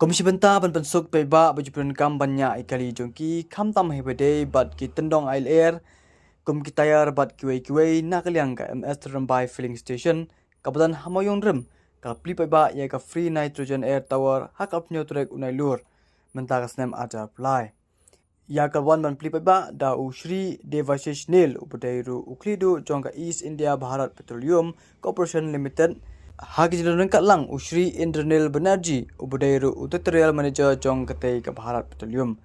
Komisi benta ban pensuk Piadbah bajupun kam banyak ikali jongki kam tam hebede bat ki tendong ail air kum ki tayar bat kiwei na kaliang ka MS Rymbai filling station kabudan Mawiongrim ka Plie Piadbah ya ka free nitrogen air tower hak apnyo turek unai lur menta ka snem ada Plie ya ka wan ban Plie Piadbah da Shri Devashish Nil upodairu uklidu jongka East India Bharat Petroleum Corporation Limited Hagi jilan kat lang Shri Indranil Banerjee ubudairu tutorial manager jong katei ka Bharat Petroleum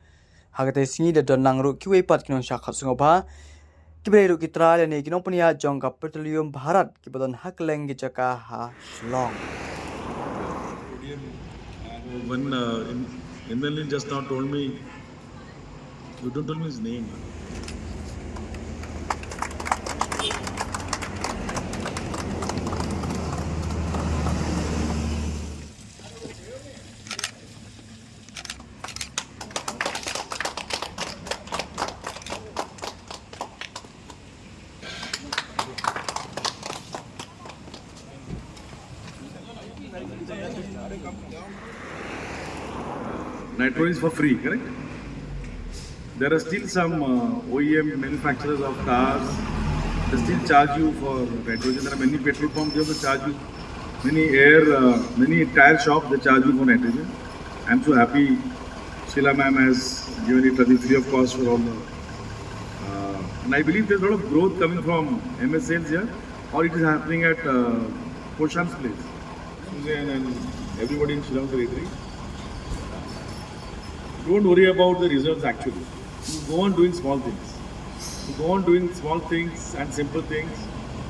hagate singi da donang ru kiwei pat kinon syakhat sungobha kibreiru kitra ne kinong punya jong ka Petroleum Bharat kibadan hakleng gijaka ha Shillong. When Indranil just now told me, you don't tell me his name. Nitrogen is for free, correct? There are still some OEM manufacturers of cars. They still charge you for nitrogen. There are many petrol pumps they also charge you. Many tire shops they charge you for nitrogen. I'm so happy Sheila ma'am has given it as free of cost for all the. And I believe there's a lot of growth coming from MS sales here, or it is happening at Koshan's place. Susan and everybody in Shillong territory. Don't worry about the results actually. You go on doing small things. You go on doing small things and simple things.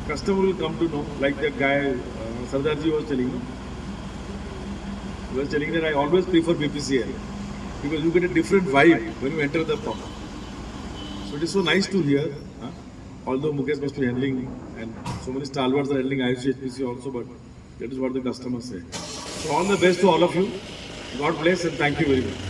Customer will come to know, like that guy Sardarji was telling you. He was telling that I always prefer BPCL because you get a different vibe when you enter the pump. So it is so nice to hear. Although Mukesh must be handling and so many stalwarts are handling IFC HPC also, but that is what the customers say. So all the best to all of you. God bless and thank you very much.